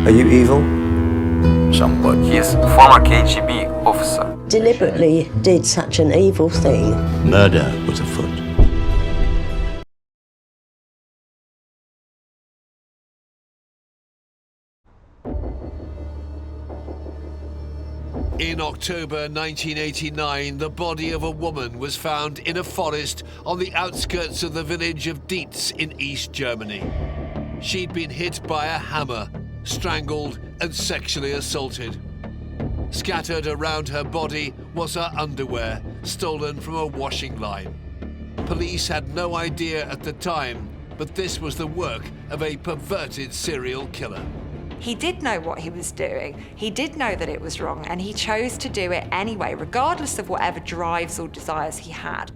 Are you evil? Somewhat. He is former KGB officer. Deliberately did such an evil thing. Murder was afoot. In October 1989, the body of a woman was found in a forest on the outskirts of the village of Dietz in East Germany. She'd been hit by a hammer, strangled and sexually assaulted. Scattered around her body was her underwear, stolen from a washing line. Police had no idea at the time, but this was the work of a perverted serial killer. He did know what he was doing. He did know that it was wrong, and he chose to do it anyway, regardless of whatever drives or desires he had.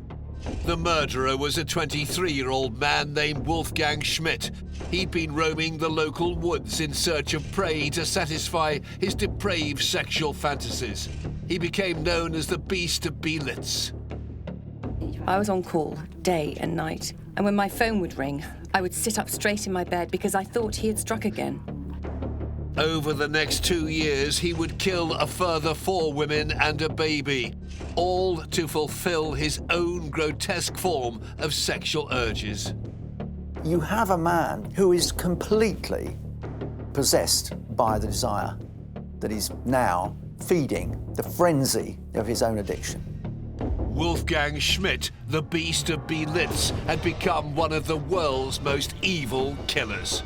The murderer was a 23-year-old man named Wolfgang Schmidt. He'd been roaming the local woods in search of prey to satisfy his depraved sexual fantasies. He became known as the Beast of Beelitz. I was on call day and night, and when my phone would ring, I would sit up straight in my bed because I thought he had struck again. Over the next 2 years, he would kill a further 4 women and a baby, all to fulfill his own grotesque form of sexual urges. You have a man who is completely possessed by the desire that is now feeding the frenzy of his own addiction. Wolfgang Schmidt, the Beast of Beelitz, had become one of the world's most evil killers.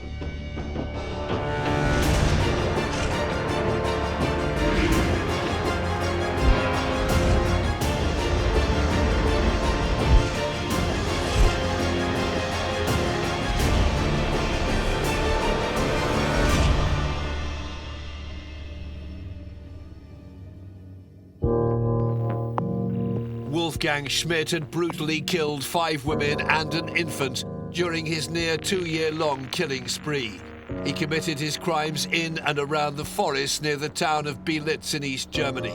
Wolfgang Schmidt had brutally killed 5 women and an infant during his near 2-year-long killing spree. He committed his crimes in and around the forest near the town of Beelitz in East Germany.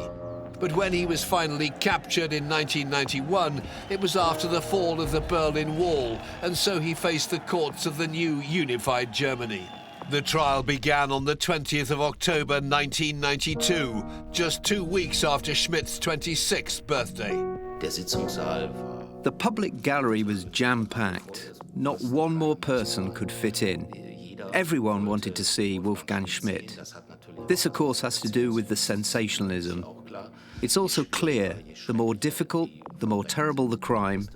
But when he was finally captured in 1991, it was after the fall of the Berlin Wall, and so he faced the courts of the new unified Germany. The trial began on the 20th of October 1992, just 2 weeks after Schmidt's 26th birthday. The public gallery was jam-packed. Not one more person could fit in. Everyone wanted to see Wolfgang Schmidt. This, of course, has to do with the sensationalism. It's also clear the more difficult, the more terrible the crime,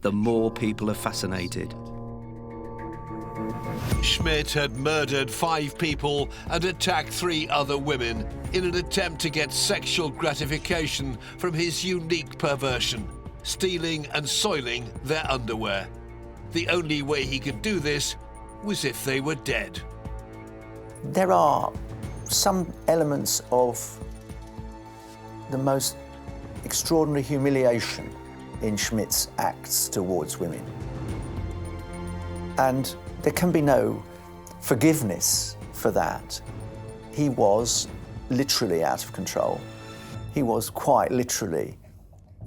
the more people are fascinated. Schmidt had murdered 5 people and attacked 3 other women in an attempt to get sexual gratification from his unique perversion, stealing and soiling their underwear. The only way he could do this was if they were dead. There are some elements of the most extraordinary humiliation in Schmidt's acts towards women. And there can be no forgiveness for that. He was literally out of control. He was quite literally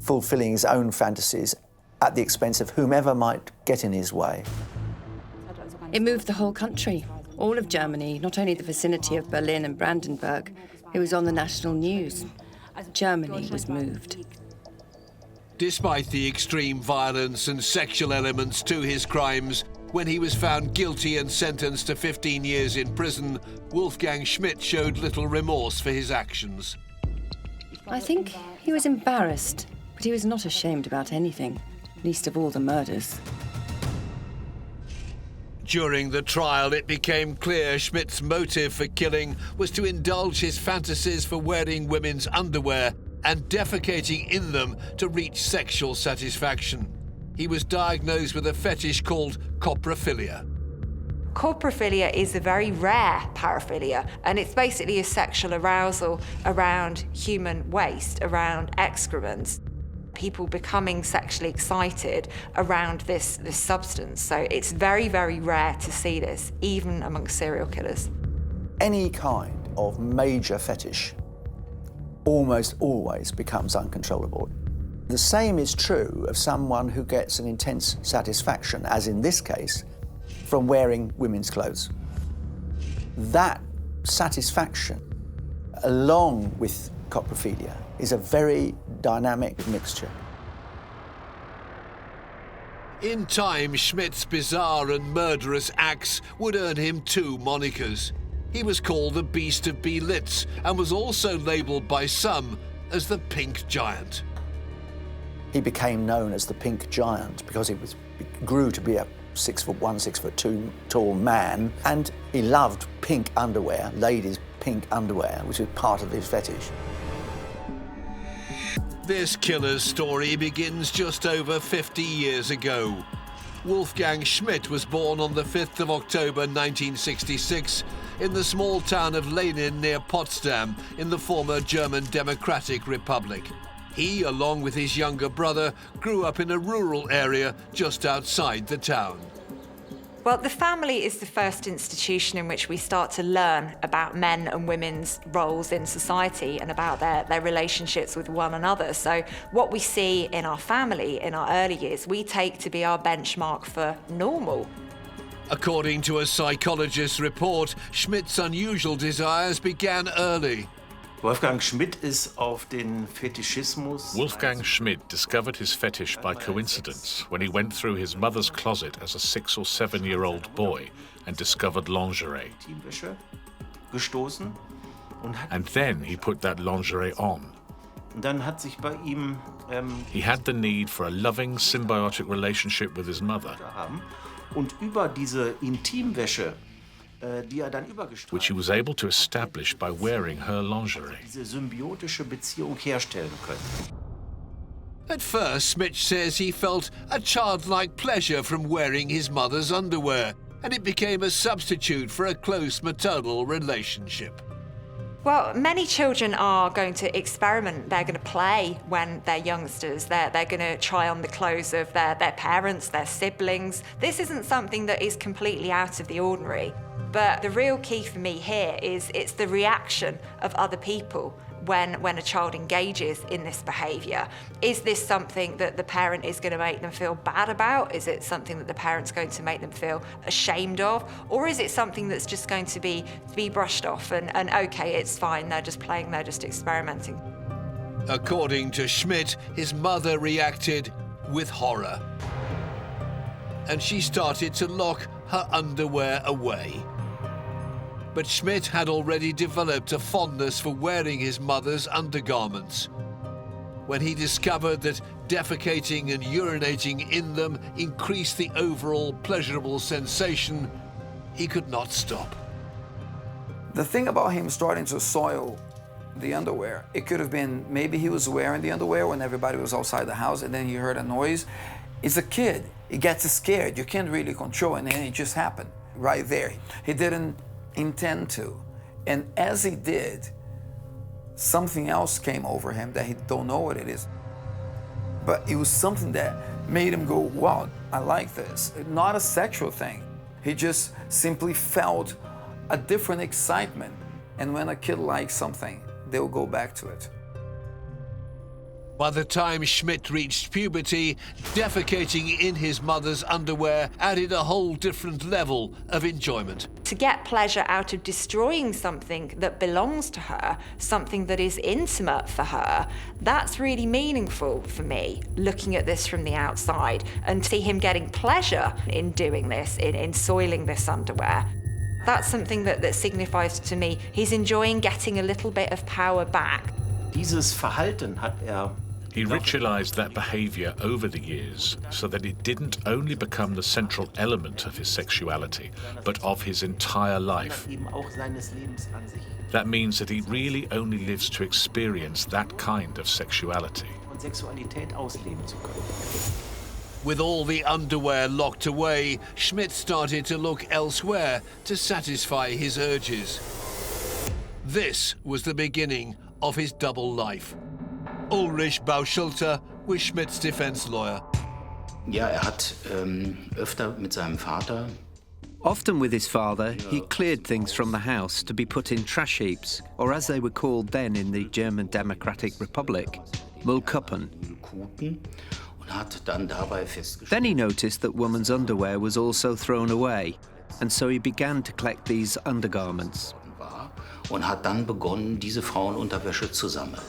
fulfilling his own fantasies at the expense of whomever might get in his way. It moved the whole country, all of Germany, not only the vicinity of Berlin and Brandenburg. It was on the national news. Germany was moved. Despite the extreme violence and sexual elements to his crimes, when he was found guilty and sentenced to 15 years in prison, Wolfgang Schmidt showed little remorse for his actions. I think he was embarrassed, but he was not ashamed about anything, least of all the murders. During the trial, it became clear Schmidt's motive for killing was to indulge his fantasies for wearing women's underwear and defecating in them to reach sexual satisfaction. He was diagnosed with a fetish called coprophilia. Coprophilia is a very rare paraphilia, and it's basically a sexual arousal around human waste, around excrements. People becoming sexually excited around this substance. So it's very, very rare to see this, even amongst serial killers. Any kind of major fetish almost always becomes uncontrollable. The same is true of someone who gets an intense satisfaction, as in this case, from wearing women's clothes. That satisfaction, along with coprophilia, is a very dynamic mixture. In time, Schmidt's bizarre and murderous acts would earn him 2 monikers. He was called the Beast of Beelitz and was also labelled by some as the Pink Giant. He became known as the Pink Giant because he grew to be a 6'1", 6'2" tall man, and he loved pink underwear, ladies' pink underwear, which was part of his fetish. This killer's story begins just over 50 years ago. Wolfgang Schmidt was born on the 5th of October 1966 in the small town of Lenin near Potsdam in the former German Democratic Republic. He, along with his younger brother, grew up in a rural area just outside the town. Well, the family is the first institution in which we start to learn about men and women's roles in society and about their relationships with one another. So what we see in our family in our early years, we take to be our benchmark for normal. According to a psychologist's report, Schmidt's unusual desires began early. Wolfgang Schmidt ist auf den Fetischismus. Wolfgang Schmidt discovered his fetish by coincidence when he went through his mother's closet as a 6- or 7-year-old boy and discovered lingerie. Gestoßen and then he put that lingerie on. Dann hat sich bei ihm, he had the need for a loving, symbiotic relationship with his mother, und über diese Intimwäsche, which he was able to establish by wearing her lingerie. diese symbiotische Beziehung herstellen können. At first, Schmidt says he felt a childlike pleasure from wearing his mother's underwear, and it became a substitute for a close maternal relationship. Well, many children are going to experiment. They're going to play when they're youngsters. They're going to try on the clothes of their parents, their siblings. This isn't something that is completely out of the ordinary. But the real key for me here is it's the reaction of other people when a child engages in this behaviour. Is this something that the parent is going to make them feel bad about? Is it something that the parent's going to make them feel ashamed of? Or is it something that's just going to be brushed off and okay, it's fine, they're just playing, they're just experimenting? According to Schmidt, his mother reacted with horror. And she started to lock her underwear away. But Schmidt had already developed a fondness for wearing his mother's undergarments. When he discovered that defecating and urinating in them increased the overall pleasurable sensation, he could not stop. The thing about him starting to soil the underwear, it could have been maybe he was wearing the underwear when everybody was outside the house and then he heard a noise. He's a kid, he gets scared, you can't really control it, and it just happened right there. He didn't intend to. And as he did, something else came over him that he don't know what it is. But it was something that made him go, wow, I like this. Not a sexual thing. He just simply felt a different excitement. And when a kid likes something, they'll go back to it. By the time Schmidt reached puberty, defecating in his mother's underwear added a whole different level of enjoyment. To get pleasure out of destroying something that belongs to her, something that is intimate for her, that's really meaningful for me, looking at this from the outside, and see him getting pleasure in doing this, in soiling this underwear. That's something that signifies to me he's enjoying getting a little bit of power back. Dieses Verhalten hat He ritualized that behavior over the years so that it didn't only become the central element of his sexuality, but of his entire life. That means that he really only lives to experience that kind of sexuality. With all the underwear locked away, Schmidt started to look elsewhere to satisfy his urges. This was the beginning of his double life. Ulrich Bauschulter was Schmidt's defense lawyer. Ja, hat öfter mit seinem Vater. Often with his father, he cleared things from the house to be put in trash heaps, or as they were called then in the German Democratic Republic, Müllkuppen. Then he noticed that women's underwear was also thrown away, and so he began to collect these undergarments. und hat dann begonnen, diese Frauenunterwäsche zu sammeln.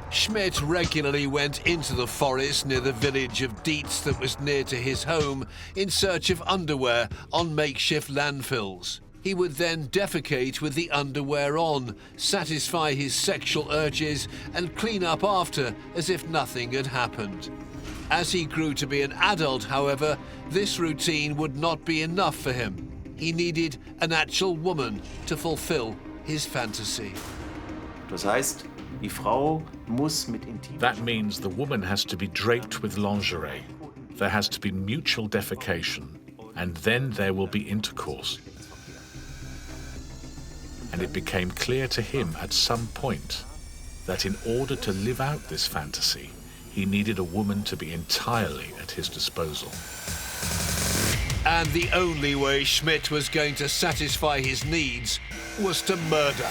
Schmidt regularly went into the forest near the village of Dietz that was near to his home in search of underwear on makeshift landfills. He would then defecate with the underwear on, satisfy his sexual urges and clean up after as if nothing had happened. As he grew to be an adult, however, this routine would not be enough for him. He needed an actual woman to fulfill his fantasy. Das heißt, die Frau muss mit intim. That means the woman has to be draped with lingerie. There has to be mutual defecation, and then there will be intercourse. And it became clear to him at some point that in order to live out this fantasy, he needed a woman to be entirely at his disposal. And the only way Schmidt was going to satisfy his needs was to murder.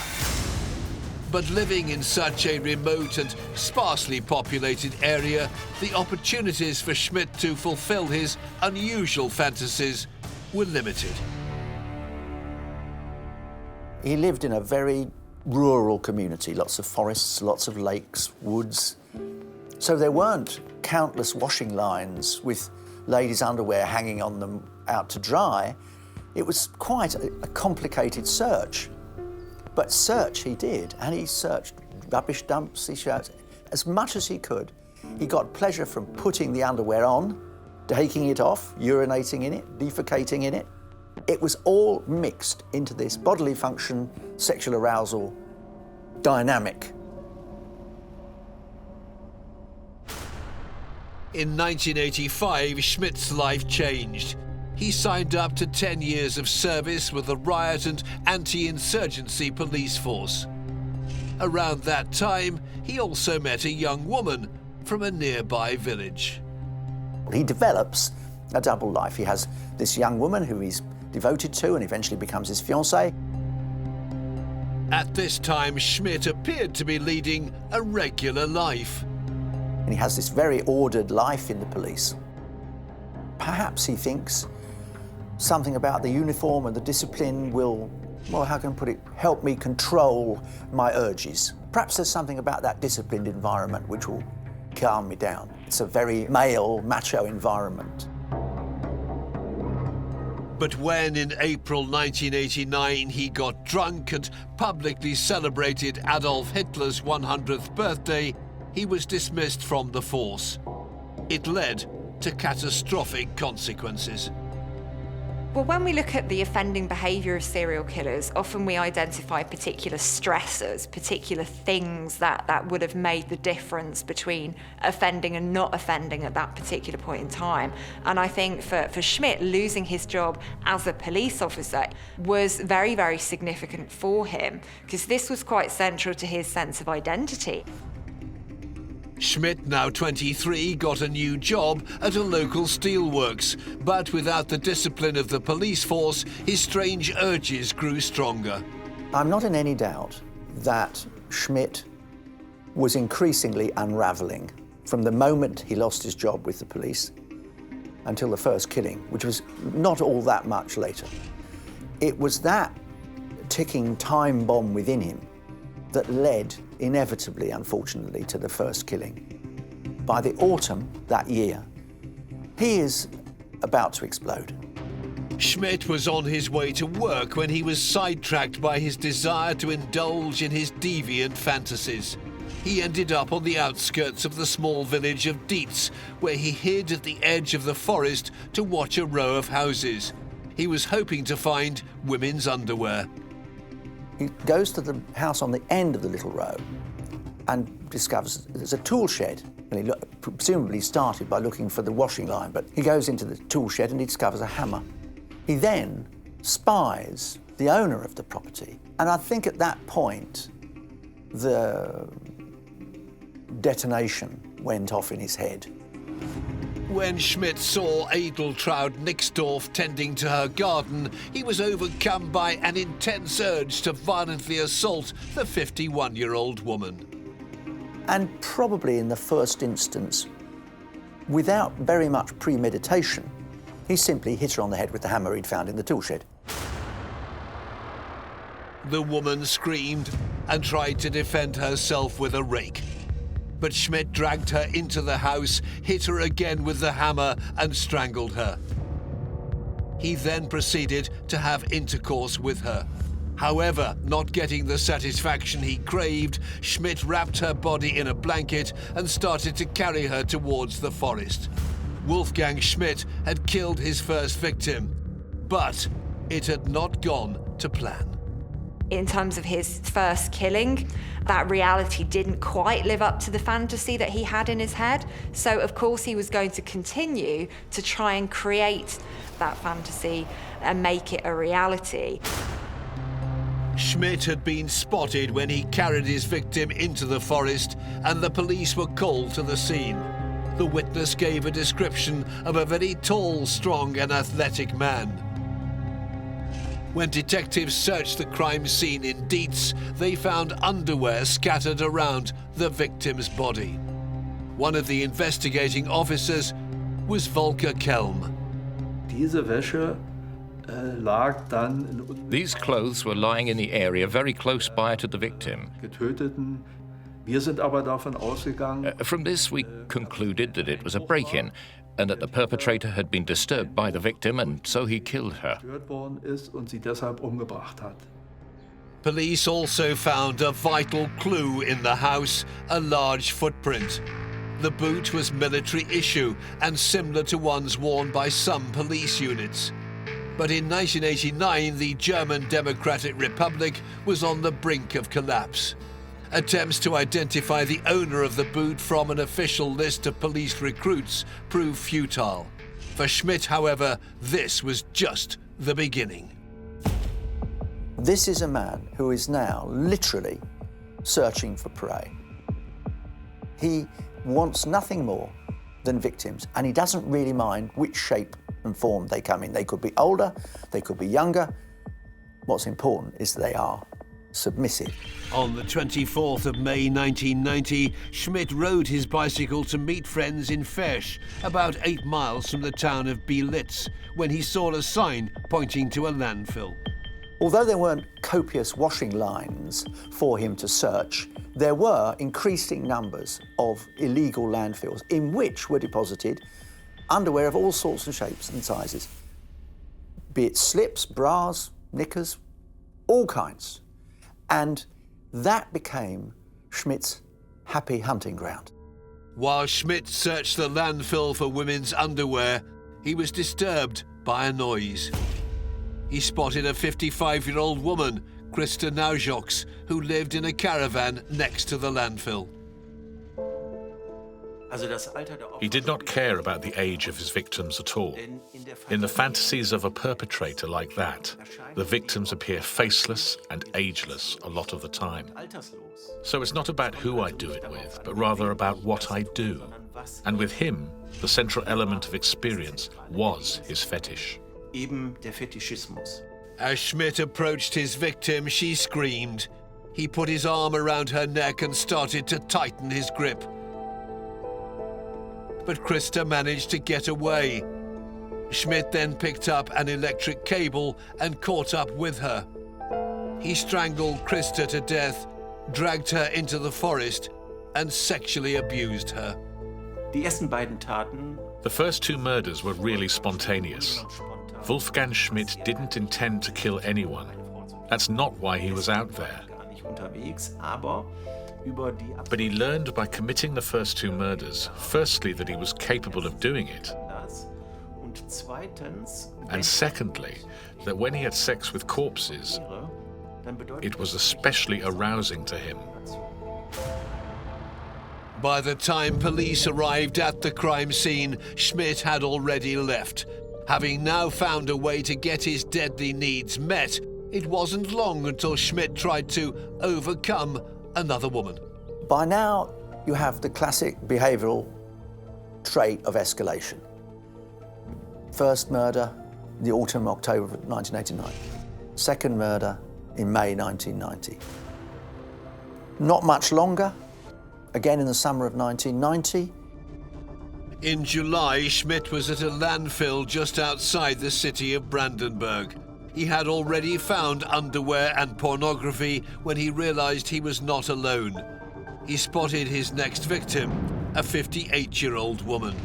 But living in such a remote and sparsely populated area, the opportunities for Schmidt to fulfill his unusual fantasies were limited. He lived in a very rural community, lots of forests, lots of lakes, woods. So there weren't countless washing lines with ladies' underwear hanging on them out to dry. It was quite a complicated search. But search he did, and he searched rubbish dumps, he searched as much as he could. He got pleasure from putting the underwear on, taking it off, urinating in it, defecating in it. It was all mixed into this bodily function, sexual arousal dynamic. In 1985, Schmidt's life changed. He signed up to 10 years of service with the riot and anti-insurgency police force. Around that time, he also met a young woman from a nearby village. He develops a double life. He has this young woman who he's devoted to and eventually becomes his fiancée. At this time, Schmidt appeared to be leading a regular life. And he has this very ordered life in the police. Perhaps he thinks something about the uniform and the discipline will, well, how can I put it, help me control my urges. Perhaps there's something about that disciplined environment which will calm me down. It's a very male, macho environment. But when in April 1989 he got drunk and publicly celebrated Adolf Hitler's 100th birthday, he was dismissed from the force. It led to catastrophic consequences. Well, when we look at the offending behaviour of serial killers, often we identify particular stressors, particular things that would have made the difference between offending and not offending at that particular point in time. And I think for Schmidt, losing his job as a police officer was very, very significant for him, because this was quite central to his sense of identity. Schmidt, now 23, got a new job at a local steelworks, but without the discipline of the police force, his strange urges grew stronger. I'm not in any doubt that Schmidt was increasingly unravelling from the moment he lost his job with the police until the first killing, which was not all that much later. It was that ticking time bomb within him that led, inevitably, unfortunately, to the first killing. By the autumn that year, he is about to explode. Schmidt was on his way to work when he was sidetracked by his desire to indulge in his deviant fantasies. He ended up on the outskirts of the small village of Dietz, where he hid at the edge of the forest to watch a row of houses. He was hoping to find women's underwear. He goes to the house on the end of the little row and discovers there's a tool shed. And he presumably started by looking for the washing line, but he goes into the tool shed and he discovers a hammer. He then spies the owner of the property. And I think at that point, the detonation went off in his head. When Schmidt saw Edeltraud Nixdorf tending to her garden, he was overcome by an intense urge to violently assault the 51-year-old woman. And probably in the first instance, without very much premeditation, he simply hit her on the head with the hammer he'd found in the tool shed. The woman screamed and tried to defend herself with a rake. But Schmidt dragged her into the house, hit her again with the hammer and strangled her. He then proceeded to have intercourse with her. However, not getting the satisfaction he craved, Schmidt wrapped her body in a blanket and started to carry her towards the forest. Wolfgang Schmidt had killed his first victim, but it had not gone to plan. In terms of his first killing, that reality didn't quite live up to the fantasy that he had in his head. So, of course, he was going to continue to try and create that fantasy and make it a reality. Schmidt had been spotted when he carried his victim into the forest, and the police were called to the scene. The witness gave a description of a very tall, strong and athletic man. When detectives searched the crime scene in Dietz, they found underwear scattered around the victim's body. One of the investigating officers was Volker Kelm. These clothes were lying in the area very close by to the victim. From this, we concluded that it was a break-in and that the perpetrator had been disturbed by the victim, and so he killed her. Police also found a vital clue in the house, a large footprint. The boot was military issue and similar to ones worn by some police units. But in 1989, the German Democratic Republic was on the brink of collapse. Attempts to identify the owner of the boot from an official list of police recruits proved futile. For Schmidt, however, this was just the beginning. This is a man who is now literally searching for prey. He wants nothing more than victims, and he doesn't really mind which shape and form they come in. They could be older, they could be younger. What's important is they are submissive. On the 24th of May 1990, Schmidt rode his bicycle to meet friends in Fesch, about 8 miles from the town of Beelitz, when he saw a sign pointing to a landfill. Although there weren't copious washing lines for him to search, there were increasing numbers of illegal landfills in which were deposited underwear of all sorts and shapes and sizes, be it slips, bras, knickers, all kinds. And that became Schmidt's happy hunting ground. While Schmidt searched the landfill for women's underwear, he was disturbed by a noise. He spotted a 55-year-old woman, Christa Naujoks, who lived in a caravan next to the landfill. He did not care about the age of his victims at all. In the fantasies of a perpetrator like that, the victims appear faceless and ageless a lot of the time. So it's not about who I do it with, but rather about what I do. And with him, the central element of experience was his fetish. As Schmidt approached his victim, she screamed. He put his arm around her neck and started to tighten his grip. But Christa managed to get away. Schmidt then picked up an electric cable and caught up with her. He strangled Christa to death, dragged her into the forest, and sexually abused her. The first 2 murders were really spontaneous. Wolfgang Schmidt didn't intend to kill anyone. That's not why he was out there. But he learned by committing the first 2 murders, firstly, that he was capable of doing it, and secondly, that when he had sex with corpses, it was especially arousing to him. By the time police arrived at the crime scene, Schmidt had already left. Having now found a way to get his deadly needs met, it wasn't long until Schmidt tried to overcome another woman. By now, you have the classic behavioural trait of escalation. First murder, the autumn, October of 1989. Second murder in May 1990. Not much longer, again in the summer of 1990. In July, Schmidt was at a landfill just outside the city of Brandenburg. He had already found underwear and pornography when he realized he was not alone. He spotted his next victim, a 58-year-old woman.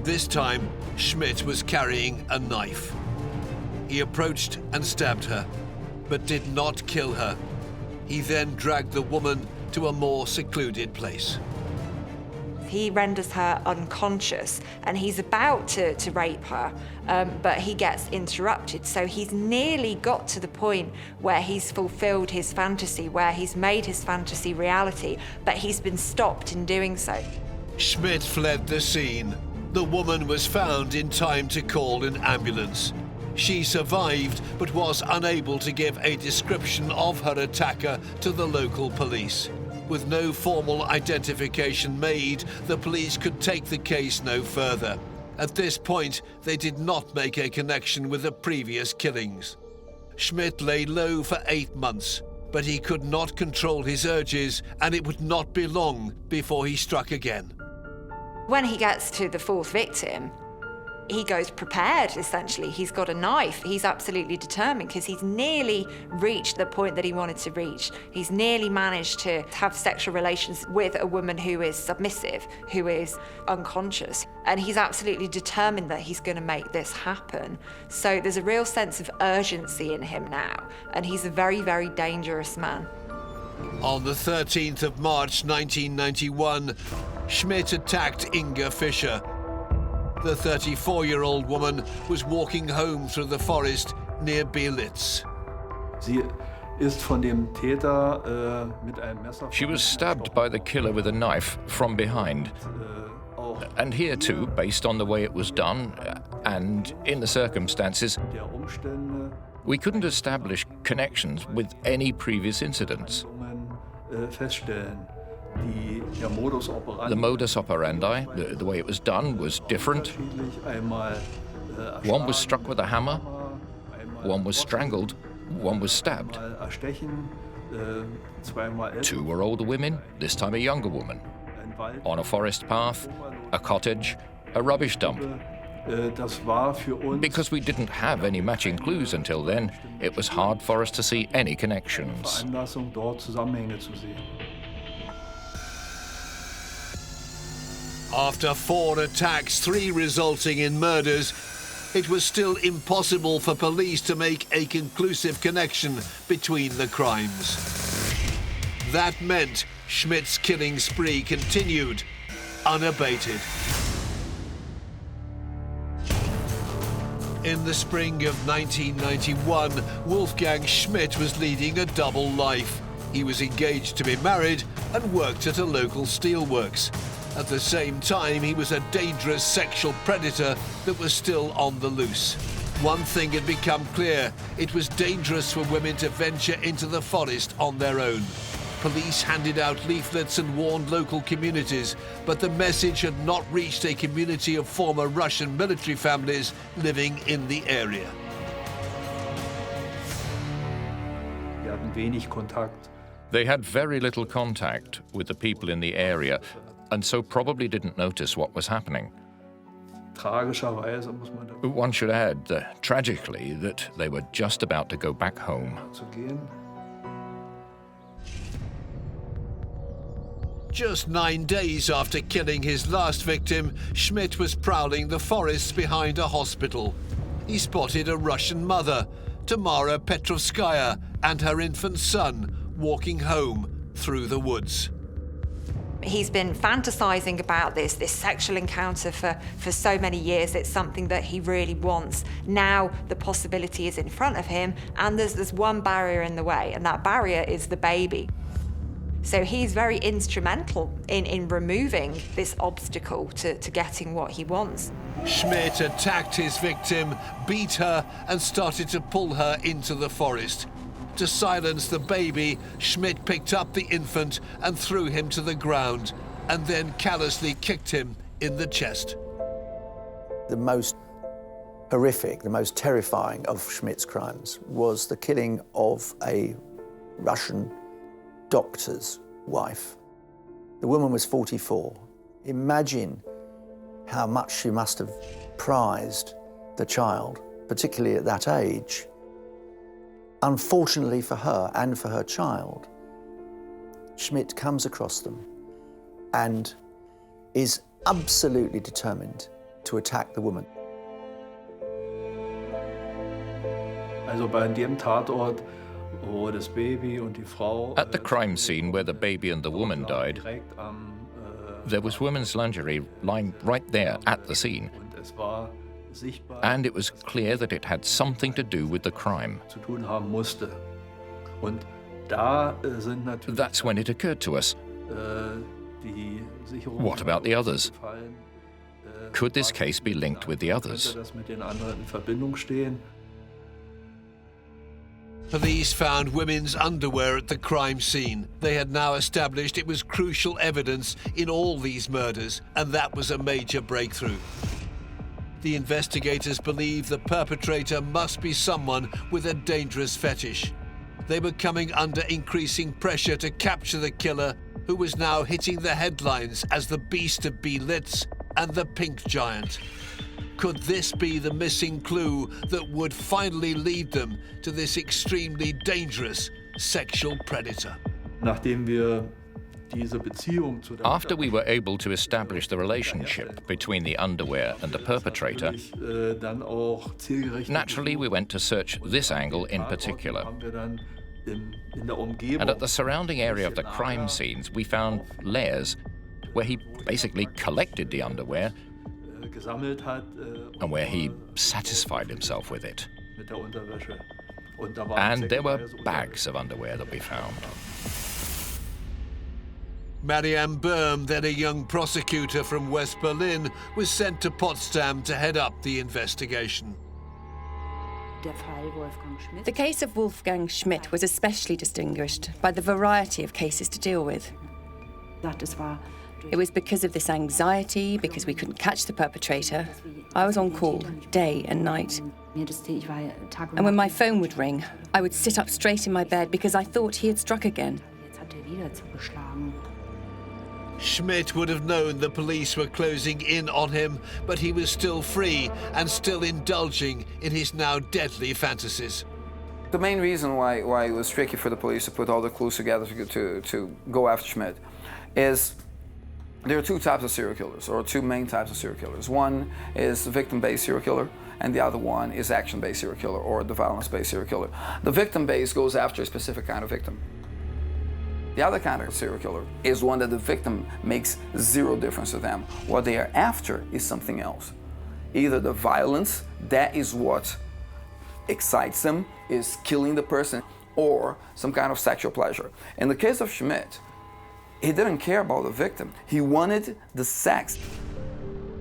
This time, Schmidt was carrying a knife. He approached and stabbed her, but did not kill her. He then dragged the woman to a more secluded place. He renders her unconscious and he's about to rape her, but he gets interrupted. So he's nearly got to the point where he's fulfilled his fantasy, where he's made his fantasy reality, but he's been stopped in doing so. Schmidt fled the scene. The woman was found in time to call an ambulance. She survived, but was unable to give a description of her attacker to the local police. With no formal identification made, the police could take the case no further. At this point, they did not make a connection with the previous killings. Schmidt lay low for 8 months, but he could not control his urges, and it would not be long before he struck again. When he gets to the fourth victim, he goes prepared, essentially. He's got a knife. He's absolutely determined because he's nearly reached the point that he wanted to reach. He's nearly managed to have sexual relations with a woman who is submissive, who is unconscious. And he's absolutely determined that he's going to make this happen. So there's a real sense of urgency in him now. And he's a very, very dangerous man. On the 13th of March 1991, Schmidt attacked Inga Fischer. The 34-year-old woman was walking home through the forest near Beelitz. She was stabbed by the killer with a knife from behind. And here too, based on the way it was done and in the circumstances, we couldn't establish connections with any previous incidents. The modus operandi, the way it was done, was different. One was struck with a hammer, one was strangled, one was stabbed. 2 were older women, this time a younger woman. On a forest path, a cottage, a rubbish dump. Because we didn't have any matching clues until then, it was hard for us to see any connections. After 4 attacks, 3 resulting in murders, it was still impossible for police to make a conclusive connection between the crimes. That meant Schmidt's killing spree continued, unabated. In the spring of 1991, Wolfgang Schmidt was leading a double life. He was engaged to be married and worked at a local steelworks. At the same time, he was a dangerous sexual predator that was still on the loose. One thing had become clear: it was dangerous for women to venture into the forest on their own. Police handed out leaflets and warned local communities, but the message had not reached a community of former Russian military families living in the area. They had very little contact with the people in the area, and so probably didn't notice what was happening. One should add, tragically, that they were just about to go back home. Just 9 days after killing his last victim, Schmidt was prowling the forests behind a hospital. He spotted a Russian mother, Tamara Petrovskaya, and her infant son walking home through the woods. He's been fantasizing about this sexual encounter for so many years. It's something that he really wants. Now the possibility is in front of him, and there's one barrier in the way, and that barrier is the baby. So he's very instrumental in removing this obstacle to getting what he wants. Schmidt attacked his victim, beat her, and started to pull her into the forest. To silence the baby, Schmidt picked up the infant and threw him to the ground, and then callously kicked him in the chest. The most horrific, the most terrifying of Schmidt's crimes was the killing of a Russian doctor's wife. The woman was 44. Imagine how much she must have prized the child particularly at that age, unfortunately for her and for her child, Schmidt comes across them and is absolutely determined to attack the woman. Also bei dem Tatort, wo das Baby und die Frau At the crime scene where the baby and the woman died, there was women's lingerie lying right there at the scene. And it was clear that it had something to do with the crime. That's when it occurred to us. What about the others? Could this case be linked with the others? Police found women's underwear at the crime scene. They had now established it was crucial evidence in all these murders, and that was a major breakthrough. The investigators believe the perpetrator must be someone with a dangerous fetish. They were coming under increasing pressure to capture the killer, who was now hitting the headlines as the Beast of Beelitz and the Pink Giant. Could this be the missing clue that would finally lead them to this extremely dangerous sexual predator? After we were able to establish the relationship between the underwear and the perpetrator, naturally we went to search this angle in particular. And at the surrounding area of the crime scenes, we found layers where he basically collected the underwear and where he satisfied himself with it. And there were bags of underwear that we found. Marianne Böhm, then a young prosecutor from West Berlin, was sent to Potsdam to head up the investigation. The case of Wolfgang Schmidt was especially distinguished by the variety of cases to deal with. It was because of this anxiety, because we couldn't catch the perpetrator. I was on call day and night. And when my phone would ring, I would sit up straight in my bed because I thought he had struck again. Schmidt would have known the police were closing in on him, but he was still free and still indulging in his now deadly fantasies. The main reason why it was tricky for the police to put all the clues together to go after Schmidt is there are two types of serial killers, or two main types of serial killers. One is victim-based serial killer, and the other one is action-based serial killer, or the violence-based serial killer. The victim-based goes after a specific kind of victim. The other kind of serial killer is one that the victim makes zero difference to them. What they are after is something else. Either the violence, that is what excites them, is killing the person, or some kind of sexual pleasure. In the case of Schmidt, he didn't care about the victim. He wanted the sex.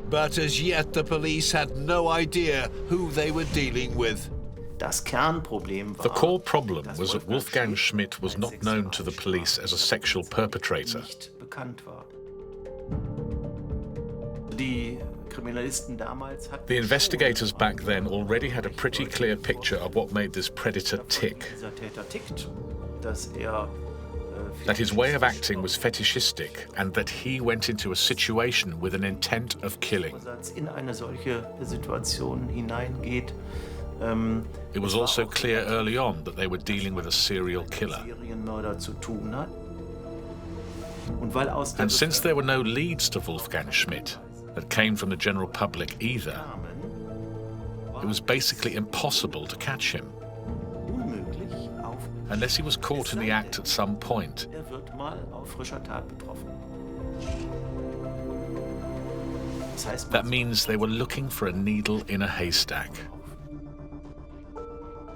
But as yet, the police had no idea who they were dealing with. The core problem was that Wolfgang Schmidt was not known to the police as a sexual perpetrator. The investigators back then already had a pretty clear picture of what made this predator tick. That his way of acting was fetishistic and that he went into a situation with an intent of killing. It was also clear early on that they were dealing with a serial killer. And since there were no leads to Wolfgang Schmidt that came from the general public either, it was basically impossible to catch him. Unless he was caught in the act at some point. That means they were looking for a needle in a haystack.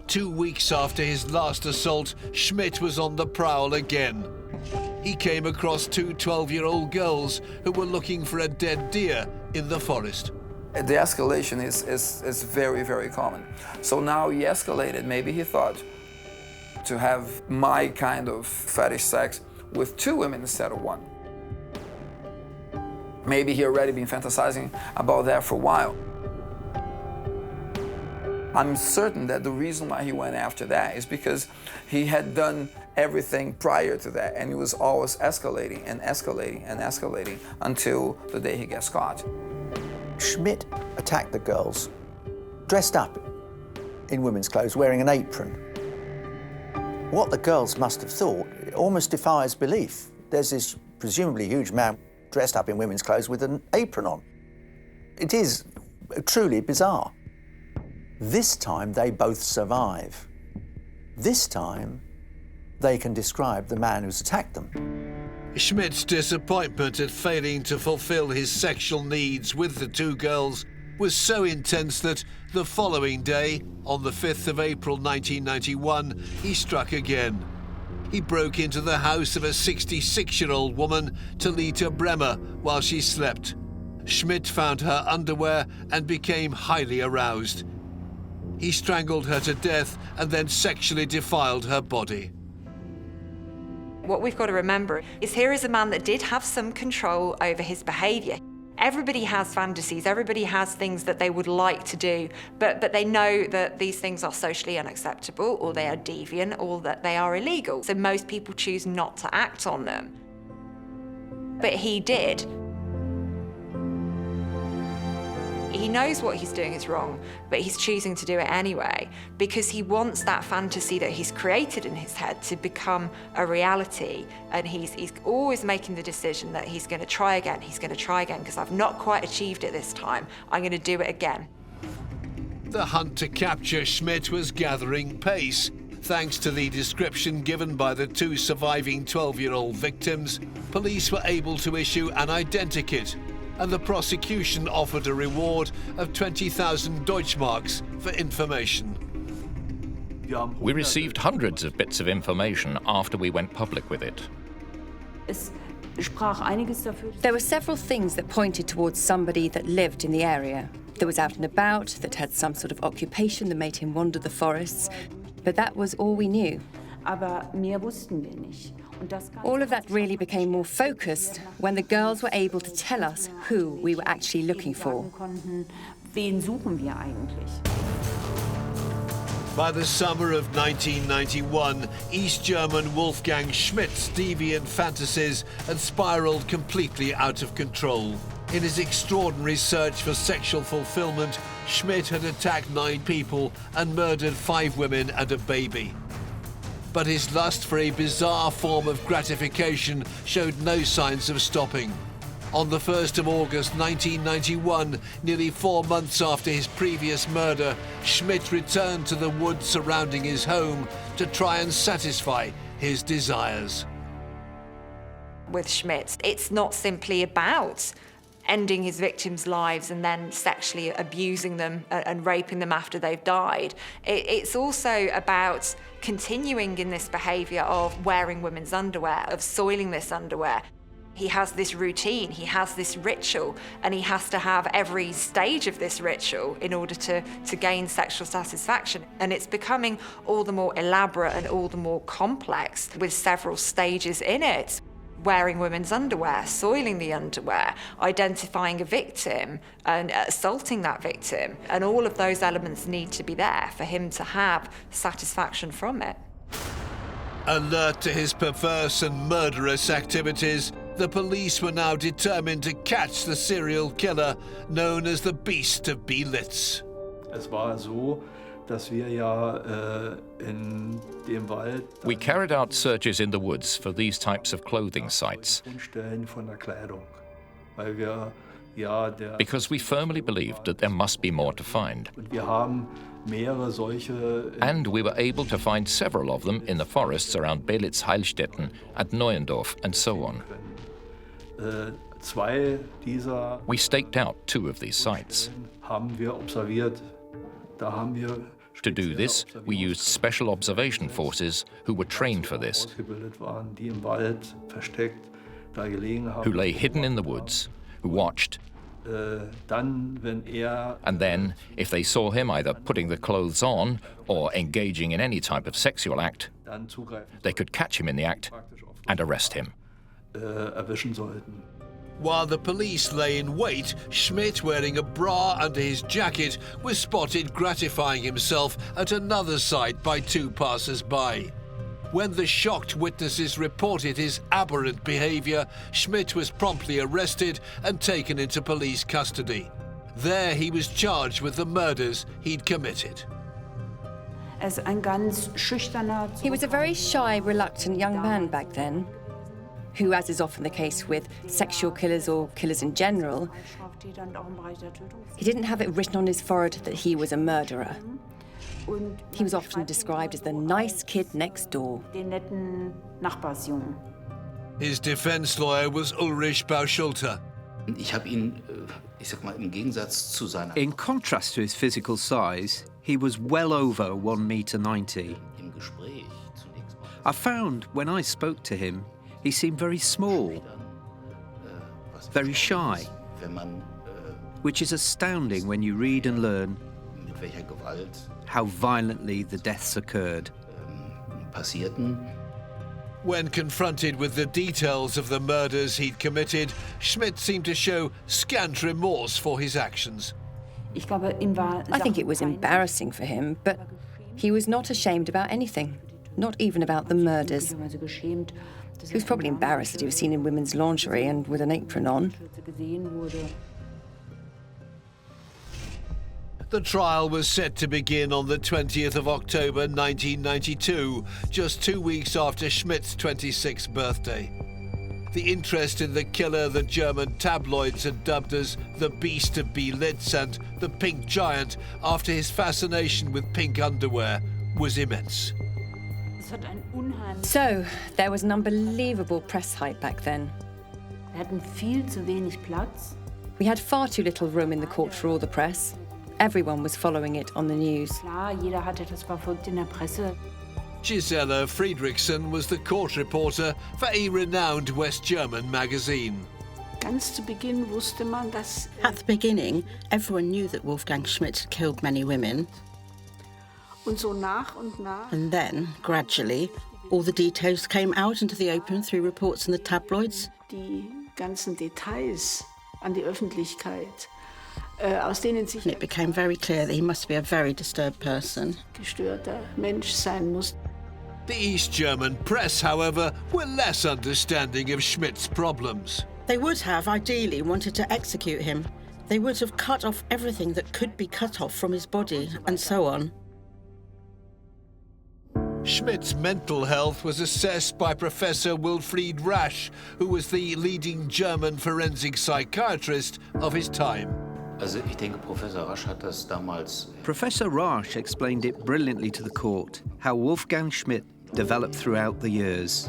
2 weeks after his last assault, Schmidt was on the prowl again. He came across two 12-year-old girls who were looking for a dead deer in the forest. The escalation is very, very common. So now he escalated. Maybe he thought to have my kind of fetish sex with two women instead of one. Maybe he already been fantasizing about that for a while. I'm certain that the reason why he went after that is because he had done everything prior to that, and he was always escalating and escalating and escalating until the day he gets caught. Schmidt attacked the girls, dressed up in women's clothes wearing an apron. What the girls must have thought almost defies belief. There's this presumably huge man dressed up in women's clothes with an apron on. It is truly bizarre. This time they both survive. This time they can describe the man who's attacked them. Schmidt's disappointment at failing to fulfill his sexual needs with the two girls was so intense that the following day, on the 5th of April 1991, he struck again. He broke into the house of a 66-year-old woman, Talita Bremer, while she slept. Schmidt found her underwear and became highly aroused. He strangled her to death and then sexually defiled her body. What we've got to remember is here is a man that did have some control over his behaviour. Everybody has fantasies, everybody has things that they would like to do, but they know that these things are socially unacceptable, or they are deviant, or that they are illegal. So most people choose not to act on them. But he did. He knows what he's doing is wrong, but he's choosing to do it anyway because he wants that fantasy that he's created in his head to become a reality. And he's always making the decision that he's going to try again, because I've not quite achieved it this time. I'm going to do it again. The hunt to capture Schmidt was gathering pace. Thanks to the description given by the two surviving 12-year-old victims, police were able to issue an identikit, and the prosecution offered a reward of 20,000 Deutschmarks for information. We received hundreds of bits of information after we went public with it. There were several things that pointed towards somebody that lived in the area, that was out and about, that had some sort of occupation that made him wander the forests, but that was all we knew. All of that really became more focused when the girls were able to tell us who we were actually looking for. By the summer of 1991, East German Wolfgang Schmidt's deviant fantasies had spiraled completely out of control. In his extraordinary search for sexual fulfillment, Schmidt had attacked 9 people and murdered 5 women and a baby. But his lust for a bizarre form of gratification showed no signs of stopping. On the 1st of August 1991, nearly 4 months after his previous murder, Schmidt returned to the woods surrounding his home to try and satisfy his desires. With Schmidt, it's not simply about ending his victims' lives and then sexually abusing them and raping them after they've died. It's also about continuing in this behaviour of wearing women's underwear, of soiling this underwear. He has this routine, he has this ritual, and he has to have every stage of this ritual in order to gain sexual satisfaction. And it's becoming all the more elaborate and all the more complex with several stages in it. Wearing women's underwear, soiling the underwear, identifying a victim and assaulting that victim. And all of those elements need to be there for him to have satisfaction from it. Alert to his perverse and murderous activities, the police were now determined to catch the serial killer known as the Beast of Beelitz. Es war so, dass wir ja in dem Wald We carried out searches in the woods for these types of clothing sites because we firmly believed that there must be more to find. And we were able to find several of them in the forests around Beelitz, Heilstätten, and Neuendorf, and so on. We staked out 2 of these sites. To do this, we used special observation forces who were trained for this, who lay hidden in the woods, who watched, and then, if they saw him either putting the clothes on or engaging in any type of sexual act, they could catch him in the act and arrest him. While the police lay in wait, Schmidt, wearing a bra under his jacket, was spotted gratifying himself at another site by 2 passers-by. When the shocked witnesses reported his aberrant behaviour, Schmidt was promptly arrested and taken into police custody. There he was charged with the murders he'd committed. He was a very shy, reluctant young man back then, who, as is often the case with sexual killers or killers in general, he didn't have it written on his forehead that he was a murderer. He was often described as the nice kid next door. His defense lawyer was Ulrich Bauschulte. In contrast to his physical size, he was well over 1.90 meters. I found when I spoke to him, he seemed very small, very shy, which is astounding when you read and learn how violently the deaths occurred. When confronted with the details of the murders he'd committed, Schmidt seemed to show scant remorse for his actions. I think it was embarrassing for him, but he was not ashamed about anything, not even about the murders. He was probably embarrassed that he was seen in women's lingerie and with an apron on. The trial was set to begin on the 20th of October 1992, just 2 weeks after Schmidt's 26th birthday. The interest in the killer the German tabloids had dubbed as the Beast of Beelitz and the Pink Giant after his fascination with pink underwear was immense. So, there was an unbelievable press hype back then. We had far too little room in the court for all the press. Everyone was following it on the news. Gisela Friedrichsen was the court reporter for a renowned West German magazine. At the beginning, everyone knew that Wolfgang Schmidt had killed many women. And then, gradually, all the details came out into the open through reports in the tabloids. And it became very clear that he must be a very disturbed person. The East German press, however, were less understanding of Schmidt's problems. They would have, ideally, wanted to execute him. They would have cut off everything that could be cut off from his body, and so on. Schmidt's mental health was assessed by Professor Wilfried Rasch, who was the leading German forensic psychiatrist of his time. Professor Rasch explained it brilliantly to the court, how Wolfgang Schmidt developed throughout the years.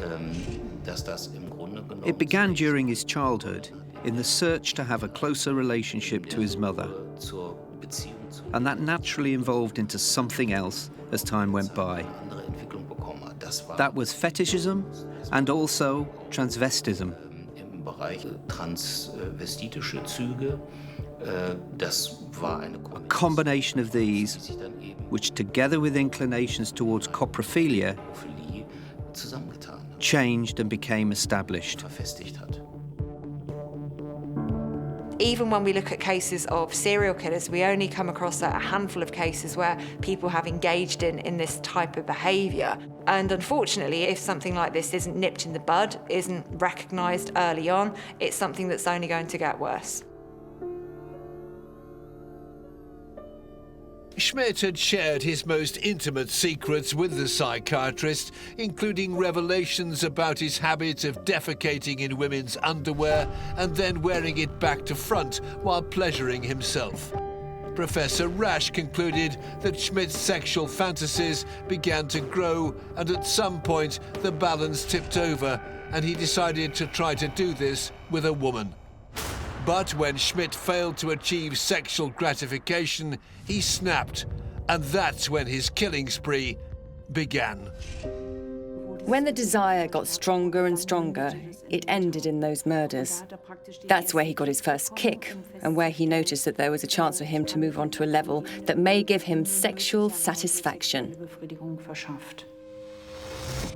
It began during his childhood, in the search to have a closer relationship to his mother. And that naturally evolved into something else as time went by. That was fetishism and also transvestism. A combination of these, which together with inclinations towards coprophilia, changed and became established. Even when we look at cases of serial killers, we only come across a handful of cases where people have engaged in this type of behaviour. And unfortunately, if something like this isn't nipped in the bud, isn't recognised early on, it's something that's only going to get worse. Schmidt had shared his most intimate secrets with the psychiatrist, including revelations about his habit of defecating in women's underwear and then wearing it back to front while pleasuring himself. Professor Rasch concluded that Schmidt's sexual fantasies began to grow, and at some point the balance tipped over and he decided to try to do this with a woman. But when Schmidt failed to achieve sexual gratification, he snapped, and that's when his killing spree began. When the desire got stronger and stronger, it ended in those murders. That's where he got his first kick, and where he noticed that there was a chance for him to move on to a level that may give him sexual satisfaction.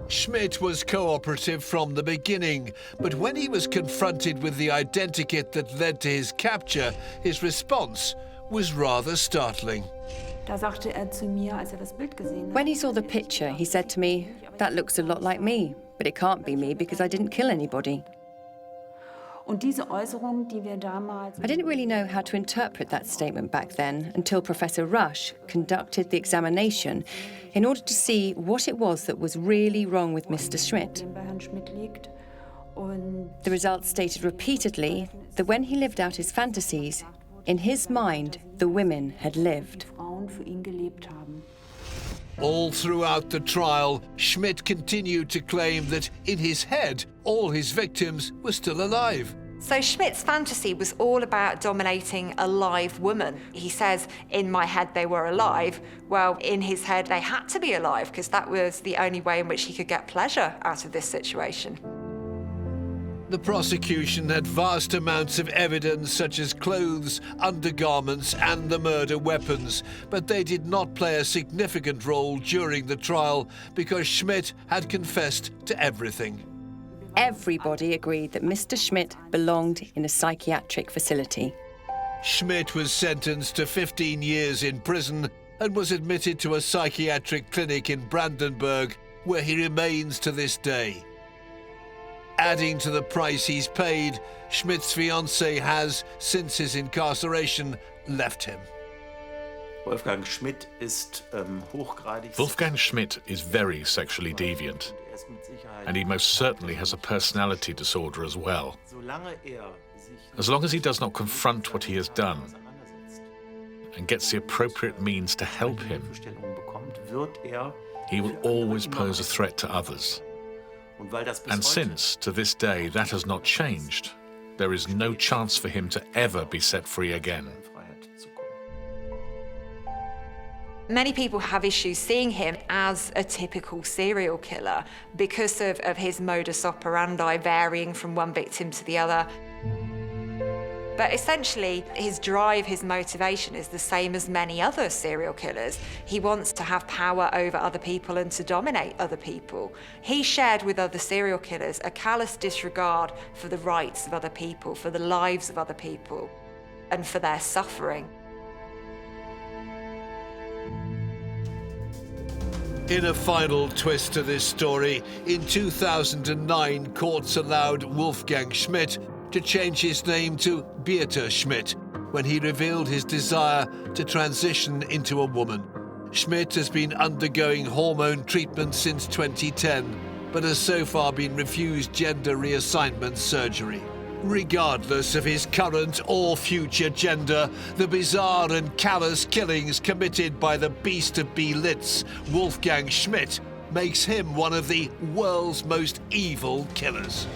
Schmidt was cooperative from the beginning, but when he was confronted with the identikit that led to his capture, his response was rather startling. When he saw the picture, he said to me, "That looks a lot like me, but it can't be me because I didn't kill anybody." I didn't really know how to interpret that statement back then until Professor Rush conducted the examination in order to see what it was that was really wrong with Mr. Schmidt. The results stated repeatedly that when he lived out his fantasies, in his mind, the women had lived. All throughout the trial, Schmidt continued to claim that in his head, all his victims were still alive. So Schmidt's fantasy was all about dominating a live woman. He says, in my head they were alive. Well, in his head they had to be alive because that was the only way in which he could get pleasure out of this situation. The prosecution had vast amounts of evidence such as clothes, undergarments and the murder weapons, but they did not play a significant role during the trial because Schmidt had confessed to everything. Everybody agreed that Mr. Schmidt belonged in a psychiatric facility. Schmidt was sentenced to 15 years in prison and was admitted to a psychiatric clinic in Brandenburg, where he remains to this day. Adding to the price he's paid, Schmidt's fiancée has, since his incarceration, left him. Wolfgang Schmidt ist hochgradig. Wolfgang Schmidt is very sexually deviant, and he most certainly has a personality disorder as well. As long as he does not confront what he has done and gets the appropriate means to help him, he will always pose a threat to others. And since, to this day, that has not changed, there is no chance for him to ever be set free again. Many people have issues seeing him as a typical serial killer because of his modus operandi varying from one victim to the other. But essentially, his drive, his motivation is the same as many other serial killers. He wants to have power over other people and to dominate other people. He shared with other serial killers a callous disregard for the rights of other people, for the lives of other people, and for their suffering. In a final twist to this story, in 2009, courts allowed Wolfgang Schmidt to change his name to Beate Schmidt when he revealed his desire to transition into a woman. Schmidt has been undergoing hormone treatment since 2010, but has so far been refused gender reassignment surgery. Regardless of his current or future gender, the bizarre and callous killings committed by the beast of Beelitz, Wolfgang Schmidt, makes him one of the world's most evil killers.